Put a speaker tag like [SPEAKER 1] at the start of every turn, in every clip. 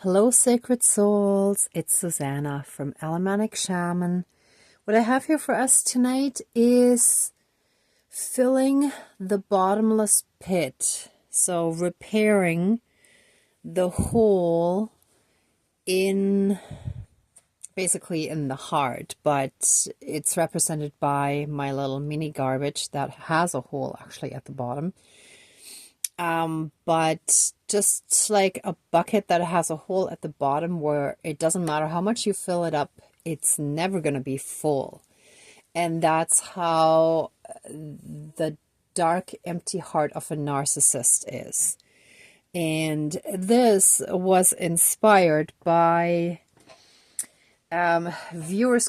[SPEAKER 1] Hello, sacred souls. It's Susanna from Alamanic Shaman. What I have here for us tonight is filling the bottomless pit. So repairing the hole basically in the heart, but it's represented by my little mini garbage that has a hole actually at the bottom. But just like a bucket that has a hole at the bottom where it doesn't matter how much you fill it up, it's never going to be full. And that's how the dark, empty heart of a narcissist is. And this was inspired by one viewer's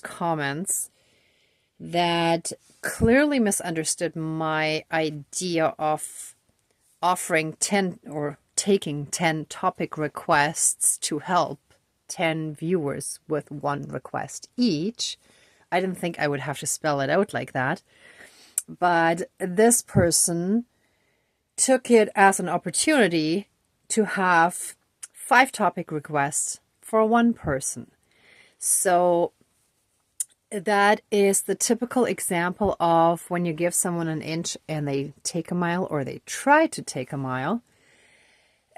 [SPEAKER 1] comments that clearly misunderstood my idea of offering 10 or taking 10 topic requests to help 10 viewers with one request each. I didn't think I would have to spell it out like that, but this person took it as an opportunity to have 5 topic requests for one person. So that is the typical example of when you give someone an inch and they take a mile, or they try to take a mile.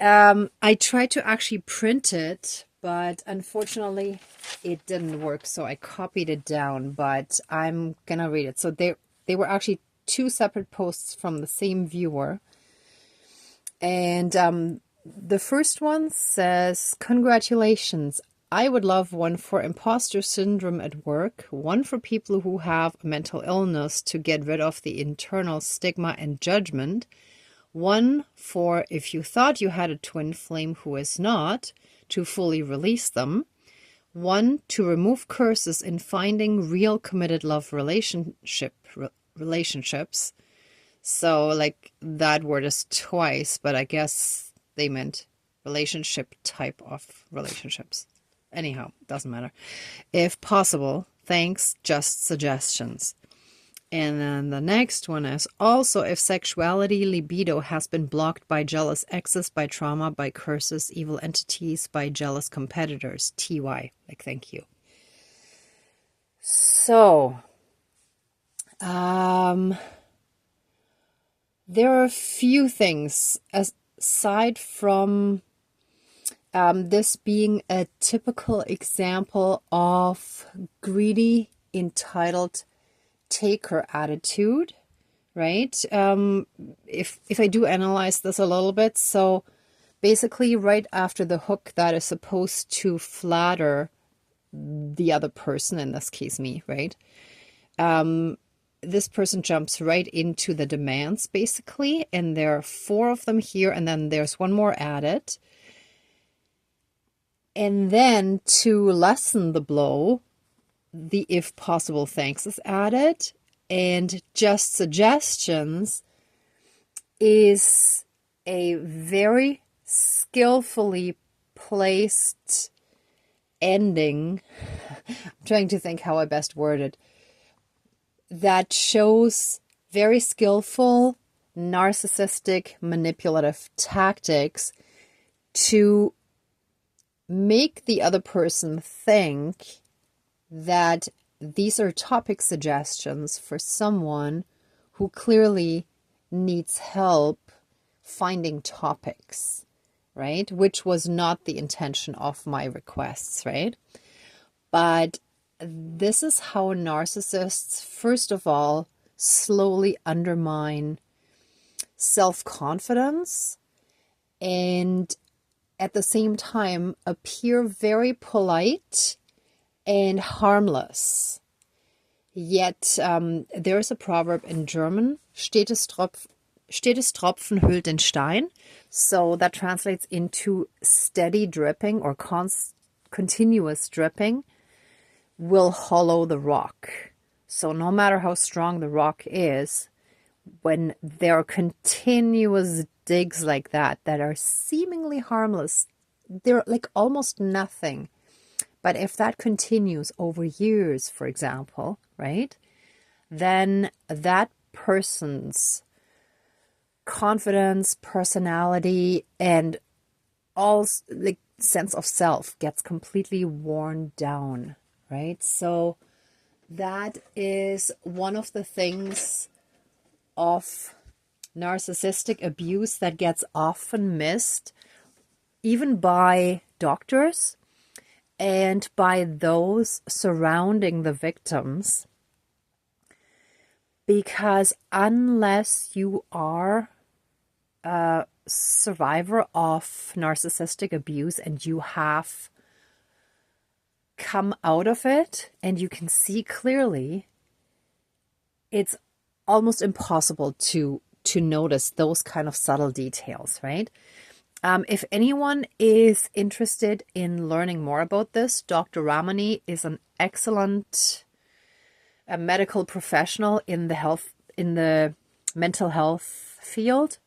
[SPEAKER 1] I tried to actually print it, but unfortunately it didn't work. So I copied it down, but I'm going to read it. So they were actually 2 separate posts from the same viewer. And the first one says, "Congratulations. I would love one for imposter syndrome at work, one for people who have a mental illness to get rid of the internal stigma and judgment, one for if you thought you had a twin flame who is not, to fully release them, one to remove curses in finding real committed love relationships." So like that word is twice, but I guess they meant relationship type of relationships. Anyhow, doesn't matter. "If possible, thanks, just suggestions." And then the next one is also if sexuality libido has been blocked by jealous exes, by trauma, by curses, evil entities, by jealous competitors. TY, like thank you. So, there are a few things aside from this being a typical example of greedy, entitled taker attitude, right? If I do analyze this a little bit, so basically right after the hook that is supposed to flatter the other person, in this case me, right? This person jumps right into the demands, basically, and there are 4 of them here, and then there's one more added. And then to lessen the blow, the if possible thanks is added, and just suggestions is a very skillfully placed ending. I'm trying to think how I best word it. That shows very skillful, narcissistic, manipulative tactics to make the other person think that these are topic suggestions for someone who clearly needs help finding topics, right? Which was not the intention of my requests, right? But this is how narcissists, first of all, slowly undermine self-confidence and at the same time appear very polite and harmless. Yet there's a proverb in German, stetes Tropfen hüllt den Stein. So that translates into steady dripping or continuous dripping will hollow the rock. So no matter how strong the rock is, when there are continuous digs like that are seemingly harmless, they're like almost nothing. But if that continues over years, for example, right, then that person's confidence, personality, and all the sense of self gets completely worn down, right? So that is one of the things of narcissistic abuse that gets often missed, even by doctors and by those surrounding the victims. Because unless you are a survivor of narcissistic abuse and you have come out of it and you can see clearly, it's almost impossible to notice those kind of subtle details, right? If anyone is interested in learning more about this, Dr. Ramani is an excellent medical professional in the mental health field.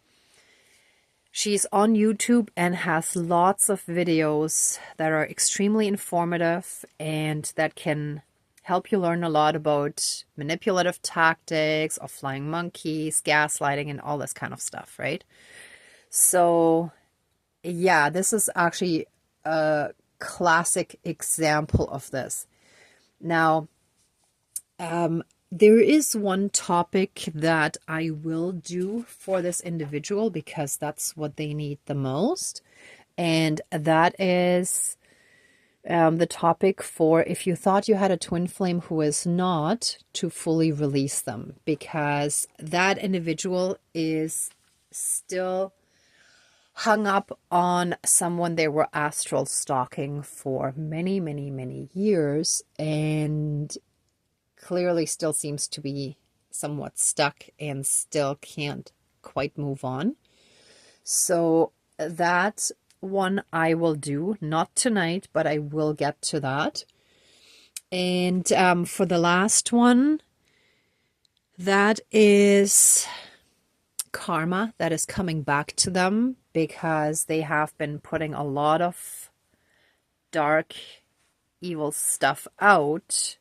[SPEAKER 1] She's on YouTube and has lots of videos that are extremely informative and that can help you learn a lot about manipulative tactics of flying monkeys, gaslighting, and all this kind of stuff, right? So yeah, this is actually a classic example of this. Now, there is one topic that I will do for this individual because that's what they need the most. And that is the topic for if you thought you had a twin flame who is not, to fully release them. Because that individual is still hung up on someone they were astral stalking for many, many, many years. And clearly still seems to be somewhat stuck and still can't quite move on. So that one I will do, not tonight, but I will get to that. And for the last one, that is karma that is coming back to them because they have been putting a lot of dark, evil stuff out.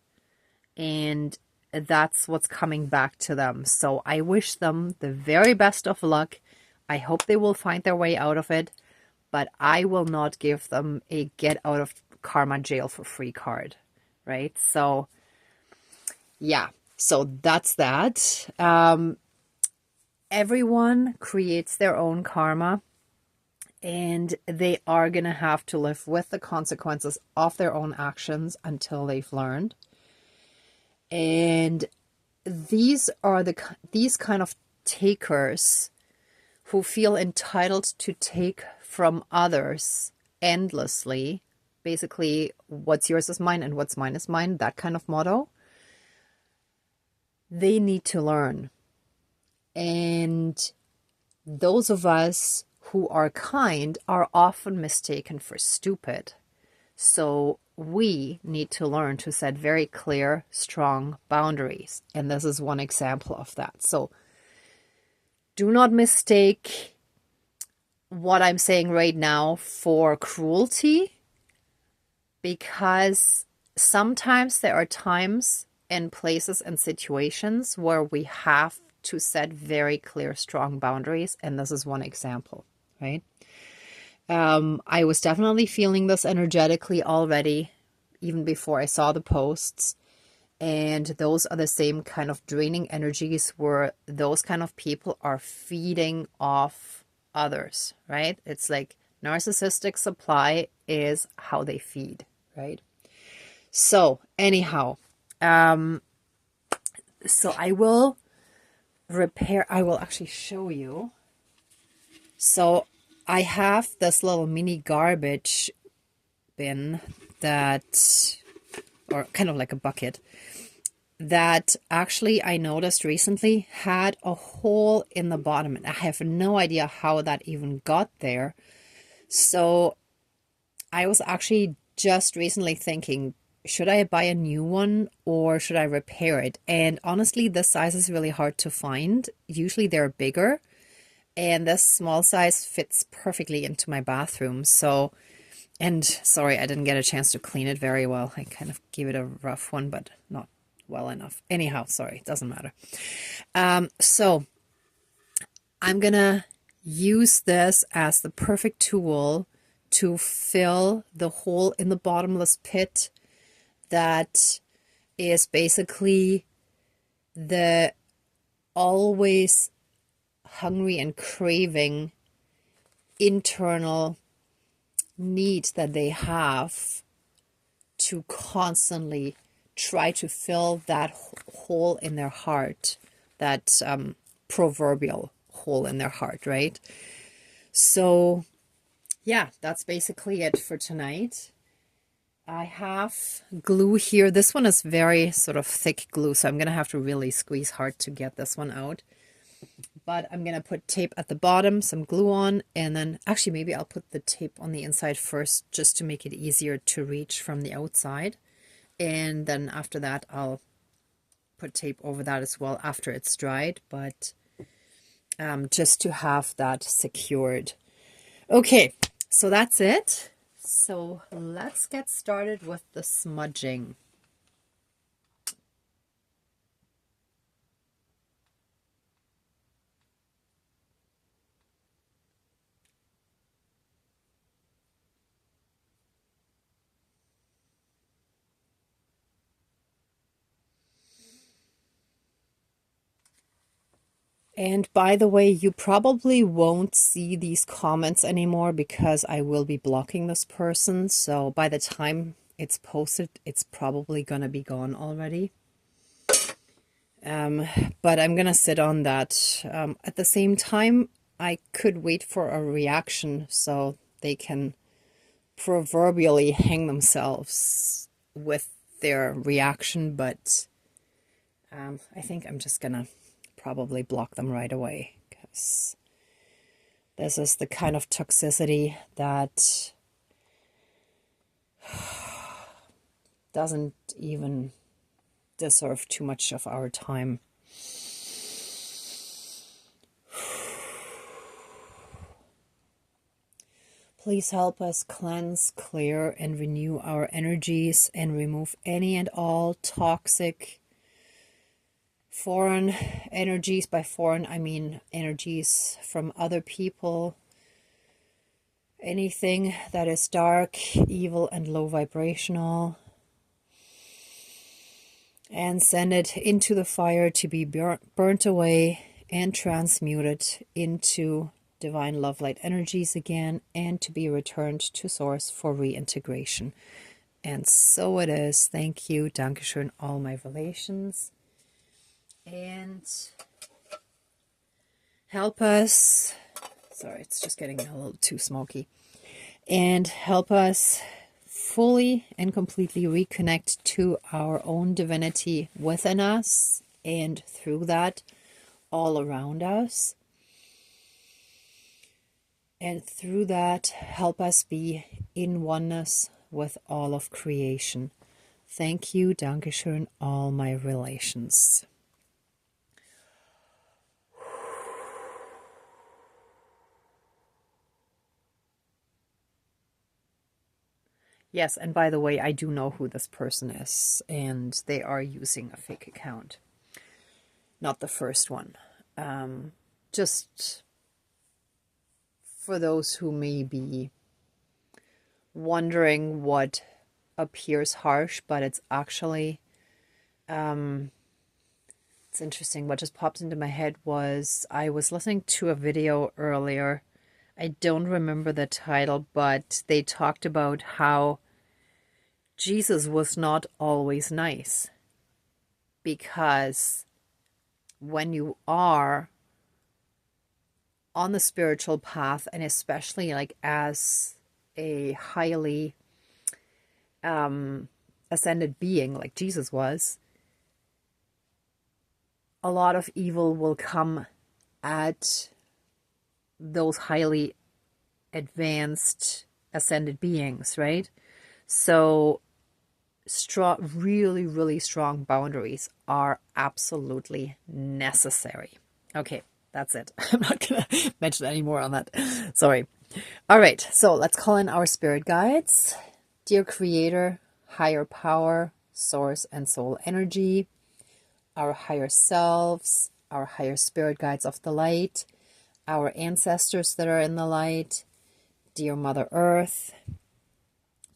[SPEAKER 1] And that's what's coming back to them. So I wish them the very best of luck. I hope they will find their way out of it. But I will not give them a get out of karma jail for free card. Right? So, yeah. So that's that. Everyone creates their own karma. And they are going to have to live with the consequences of their own actions until they've learned. And these are these kind of takers who feel entitled to take from others endlessly. Basically, what's yours is mine and what's mine is mine, that kind of motto. They need to learn. And those of us who are kind are often mistaken for stupid. So we need to learn to set very clear, strong boundaries. And this is one example of that. So do not mistake what I'm saying right now for cruelty, because sometimes there are times and places and situations where we have to set very clear, strong boundaries. And this is one example, right? I was definitely feeling this energetically already, even before I saw the posts. And those are the same kind of draining energies where those kind of people are feeding off others, right? It's like narcissistic supply is how they feed, right? So anyhow, so I will actually show you. So I have this little mini garbage bin that, or kind of like a bucket, that actually I noticed recently had a hole in the bottom. And I have no idea how that even got there. So I was actually just recently thinking, should I buy a new one or should I repair it? And honestly, this size is really hard to find. Usually they're bigger. And this small size fits perfectly into my bathroom. So, and sorry, I didn't get a chance to clean it very well. I kind of gave it a rough one, but not well enough. Anyhow, sorry, it doesn't matter. So I'm going to use this as the perfect tool to fill the hole in the bottomless pit that is basically the always hungry and craving internal need that they have to constantly try to fill that hole in their heart, that proverbial hole in their heart, right? So yeah, that's basically it for tonight. I have glue here. This one is very sort of thick glue, so I'm going to have to really squeeze hard to get this one out. But I'm going to put tape at the bottom, some glue on, and then actually maybe I'll put the tape on the inside first just to make it easier to reach from the outside. And then after that, I'll put tape over that as well after it's dried, but just to have that secured. Okay, so that's it. So let's get started with the smudging. And by the way, you probably won't see these comments anymore because I will be blocking this person. So by the time it's posted, it's probably going to be gone already. But I'm going to sit on that. At the same time, I could wait for a reaction so they can proverbially hang themselves with their reaction. But I think I'm just going to probably block them right away because this is the kind of toxicity that doesn't even deserve too much of our time. Please help us cleanse, clear, and renew our energies and remove any and all toxic foreign energies. By foreign, I mean energies from other people. Anything that is dark, evil, and low vibrational. And send it into the fire to be burnt away and transmuted into divine love light energies again, and to be returned to source for reintegration. And so it is. Thank you. Dankeschön, all my relations. And help us, sorry, it's just getting a little too smoky, and help us fully and completely reconnect to our own divinity within us, and through that all around us, and through that help us be in oneness with all of creation. Thank you, Dankeschön, all my relations. Yes, and by the way, I do know who this person is, and they are using a fake account. Not the first one. Just for those who may be wondering what appears harsh, but it's actually, it's interesting. What just popped into my head was I was listening to a video earlier. I don't remember the title, but they talked about how Jesus was not always nice, because when you are on the spiritual path, and especially like as a highly ascended being like Jesus was, a lot of evil will come at those highly advanced ascended beings, right? So strong, really, really strong boundaries are absolutely necessary. Okay, that's it. I'm not gonna mention any more on that. Sorry. All right, so let's call in our spirit guides. Dear Creator, higher power, source, and soul energy, our higher selves, our higher spirit guides of the light, our ancestors that are in the light, Dear Mother Earth,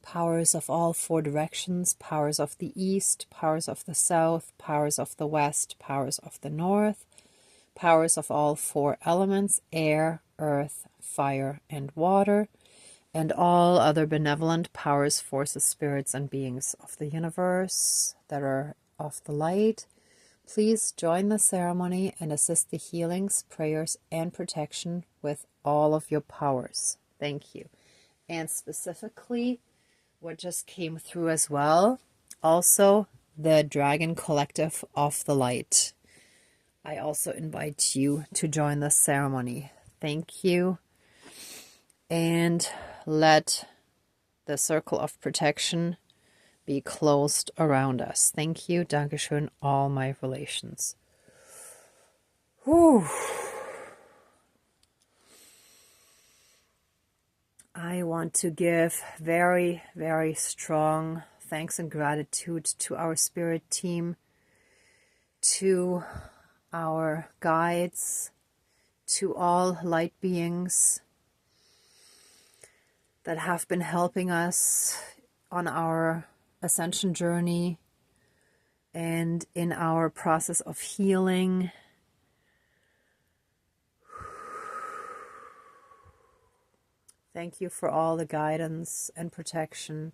[SPEAKER 1] powers of all four directions, powers of the east, powers of the south, powers of the west, powers of the north, powers of all four elements, air, earth, fire, and water, and all other benevolent powers, forces, spirits, and beings of the universe that are of the light, please join the ceremony and assist the healings, prayers, and protection with all of your powers. Thank you. And specifically, what just came through as well, also the Dragon Collective of the Light. I also invite you to join the ceremony. Thank you. And let the circle of protection be closed around us. Thank you. Dankeschön, all my relations. Whew. I want to give very, very strong thanks and gratitude to our spirit team, to our guides, to all light beings that have been helping us on our ascension journey and in our process of healing. Thank you for all the guidance and protection,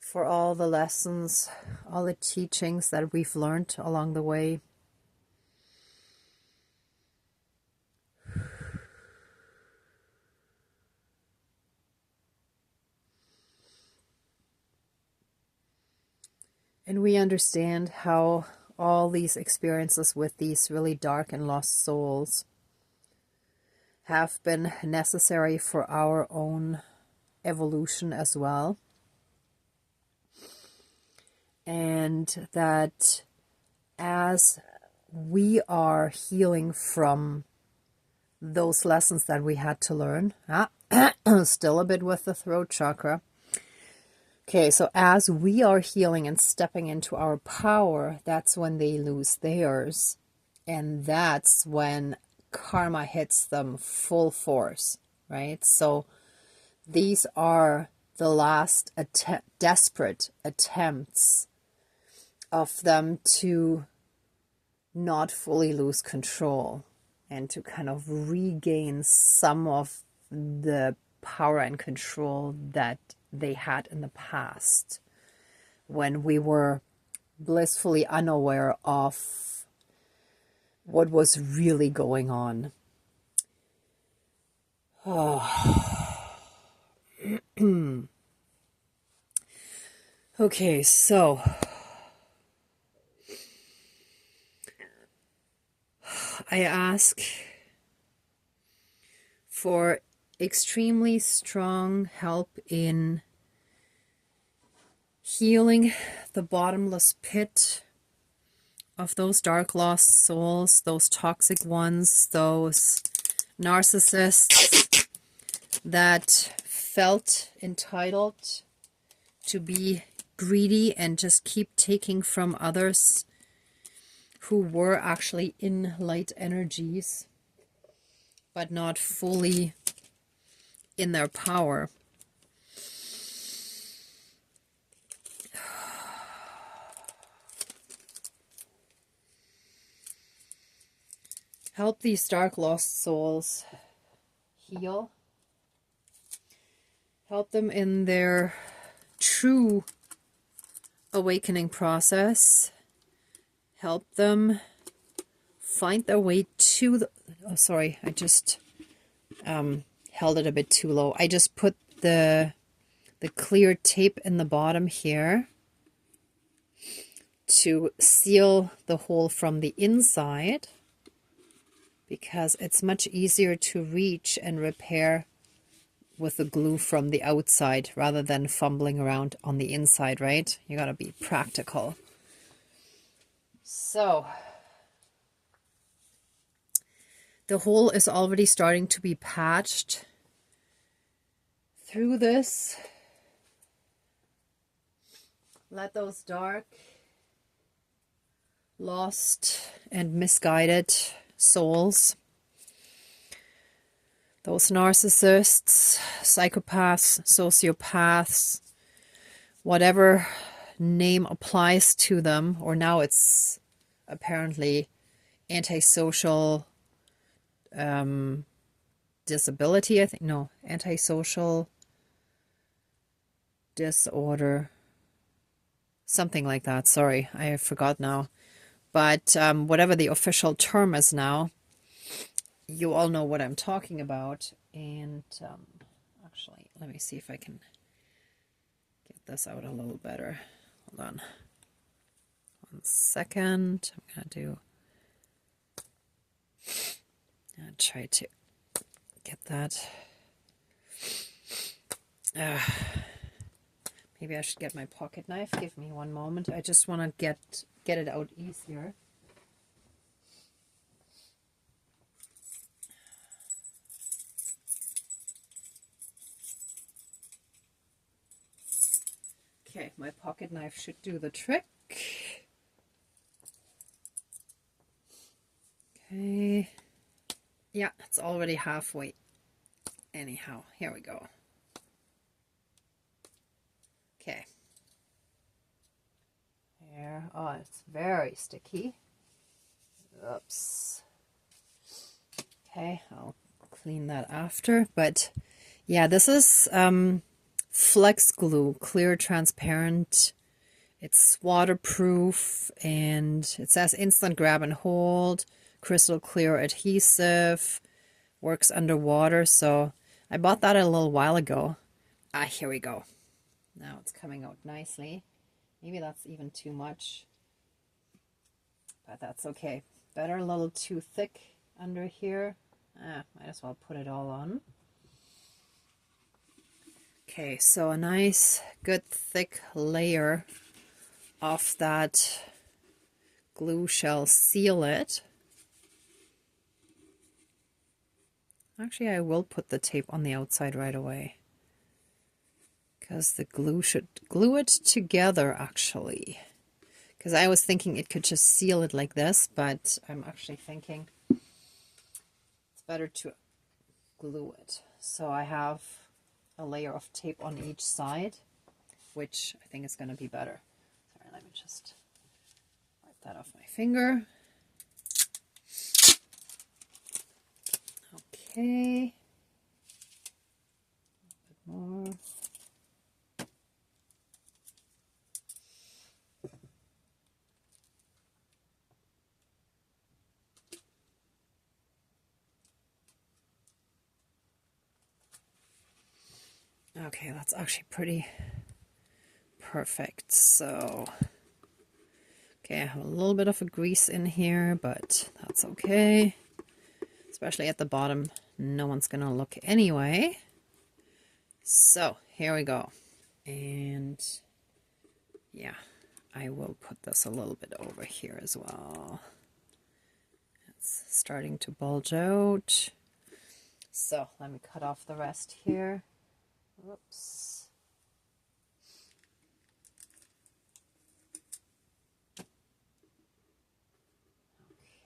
[SPEAKER 1] for all the lessons, all the teachings that we've learned along the way. And we understand how all these experiences with these really dark and lost souls have been necessary for our own evolution as well. And that as we are healing from those lessons that we had to learn, still a bit with the throat chakra. Okay, so as we are healing and stepping into our power, that's when they lose theirs. And that's when karma hits them full force, right? So these are the last desperate attempts of them to not fully lose control and to kind of regain some of the power and control that they had in the past when we were blissfully unaware of what was really going on. Okay, so I ask for extremely strong help in healing the bottomless pit of those dark lost souls, those toxic ones, those narcissists that felt entitled to be greedy and just keep taking from others who were actually in light energies, but not fully in their power. Help these dark lost souls heal. Help them in their true awakening process. Help them find their way to the... Oh, sorry, I just held it a bit too low. I just put the clear tape in the bottom here to seal the hole from the inside, because it's much easier to reach and repair with the glue from the outside rather than fumbling around on the inside, right? You gotta be practical. So the hole is already starting to be patched through this. Let those dark, lost, and misguided souls those narcissists, psychopaths, sociopaths, whatever name applies to them, or now it's apparently antisocial disability, I think. No, antisocial disorder. Something like that. Sorry, I forgot now. But whatever the official term is now, you all know what I'm talking about. And actually, let me see if I can get this out a little better. Hold on. 1 second. I'm going to try to get that. Maybe I should get my pocket knife. Give me 1 moment. I just want to get it out easier. Okay, my pocket knife should do the trick. Okay. Yeah, it's already halfway. Anyhow, here we go. Okay. There. Oh, it's very sticky. Oops. Okay, I'll clean that after. But yeah, this is flex glue, clear, transparent. It's waterproof, and it says instant grab and hold, crystal clear adhesive, works underwater. So I bought that a little while ago. Here we go. Now it's coming out nicely. Maybe that's even too much, but that's okay. Better a little too thick under here. Might as well put it all on. Okay, so a nice, good, thick layer of that glue shall seal it. Actually, I will put the tape on the outside right away, because the glue should glue it together, actually. Because I was thinking it could just seal it like this, but I'm actually thinking it's better to glue it. So I have a layer of tape on each side, which I think is going to be better. Sorry, let me just wipe that off my finger. Okay. A bit more. Okay, that's actually pretty perfect. So, okay, I have a little bit of a grease in here, but that's okay. Especially at the bottom, no one's gonna look anyway. So, here we go. And yeah, I will put this a little bit over here as well. It's starting to bulge out. So, let me cut off the rest here. Whoops.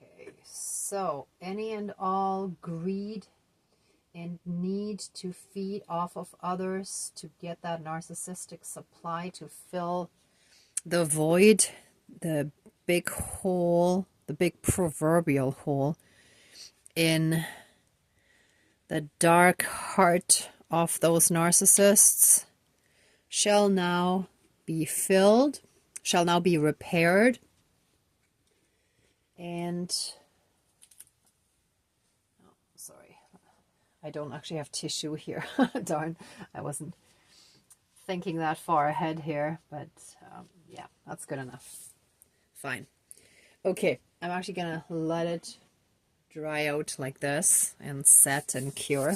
[SPEAKER 1] Okay, so any and all greed and need to feed off of others to get that narcissistic supply, to fill the void, the big hole, the big proverbial hole in the dark heart of those narcissists, shall now be filled, shall now be repaired. And oh, sorry, I don't actually have tissue here. Darn, I wasn't thinking that far ahead here, but yeah, that's good enough. Fine. Okay, I'm actually gonna let it dry out like this and set and cure.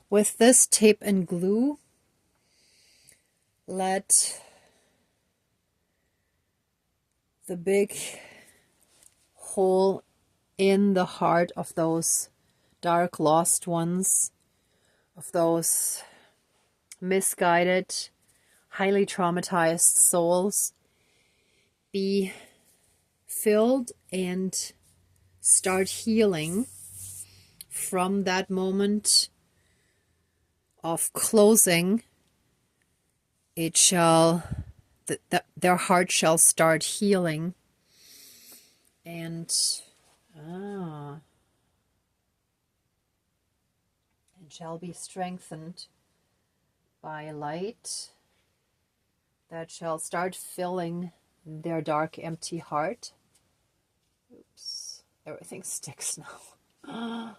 [SPEAKER 1] With this tape and glue, let the big hole in the heart of those dark lost ones, of those misguided, highly traumatized souls, be filled and start healing from that moment of closing, it shall, their heart shall start healing, and it shall be strengthened by light that shall start filling their dark, empty heart. Oops, everything sticks now.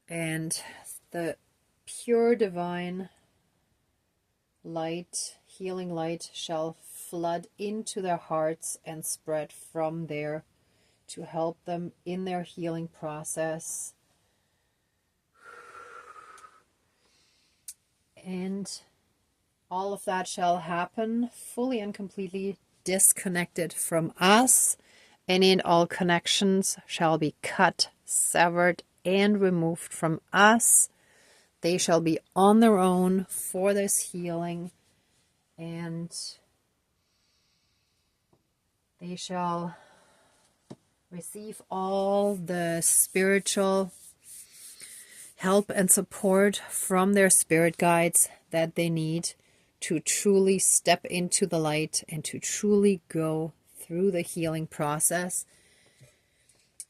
[SPEAKER 1] And the pure divine light, healing light, shall flood into their hearts and spread from there to help them in their healing process. And all of that shall happen fully and completely disconnected from us. Any and all connections shall be cut, severed, and removed from us. They shall be on their own for this healing, and they shall receive all the spiritual help and support from their spirit guides that they need to truly step into the light and to truly go through the healing process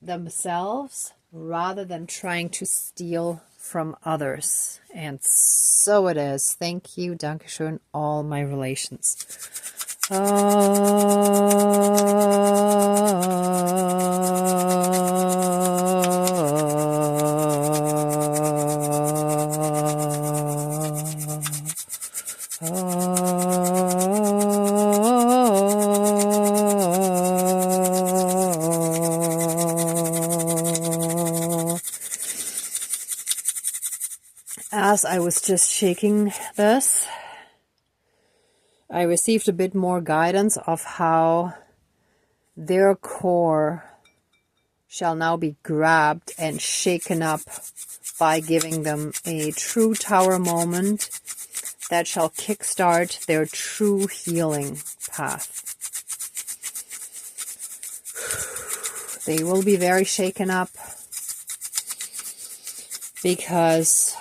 [SPEAKER 1] themselves, rather than trying to steal from others. And so it is. Thank you, Dankeschön, all my relations. As I was just shaking this, I received a bit more guidance of how their core shall now be grabbed and shaken up by giving them a true tower moment that shall kickstart their true healing path. They will be very shaken up, because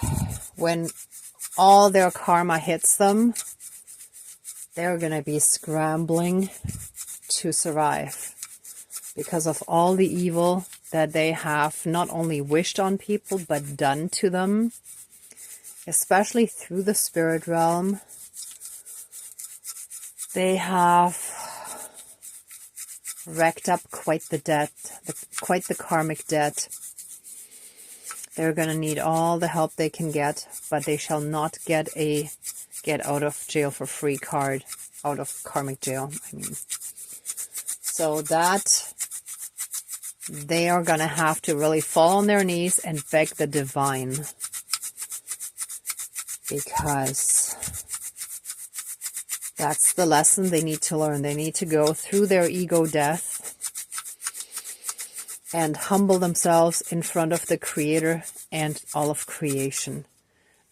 [SPEAKER 1] when all their karma hits them, they're going to be scrambling to survive because of all the evil that they have not only wished on people but done to them, especially through the spirit realm. They have racked up quite the debt, quite the karmic debt. They're going to need all the help they can get, but they shall not get a get out of jail for free card, out of karmic jail, I mean. So that they are going to have to really fall on their knees and beg the divine, because that's the lesson they need to learn. They need to go through their ego death and humble themselves in front of the Creator and all of creation.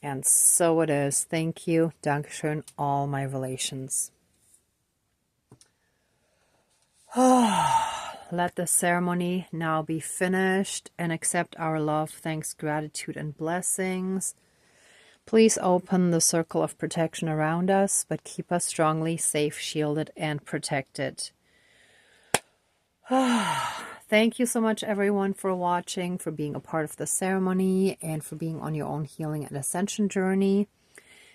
[SPEAKER 1] And so it is. Thank you. Dankeschön, all my relations. Let the ceremony now be finished, and accept our love, thanks, gratitude, and blessings. Please open the circle of protection around us, but keep us strongly safe, shielded, and protected. Thank you so much, everyone, for watching, for being a part of the ceremony, and for being on your own healing and ascension journey.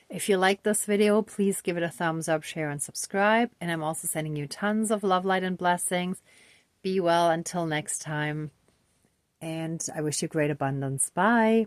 [SPEAKER 1] If you like this video, please give it a thumbs up, share, and subscribe. And I'm also sending you tons of love, light, and blessings. Be well until next time. And I wish you great abundance. Bye.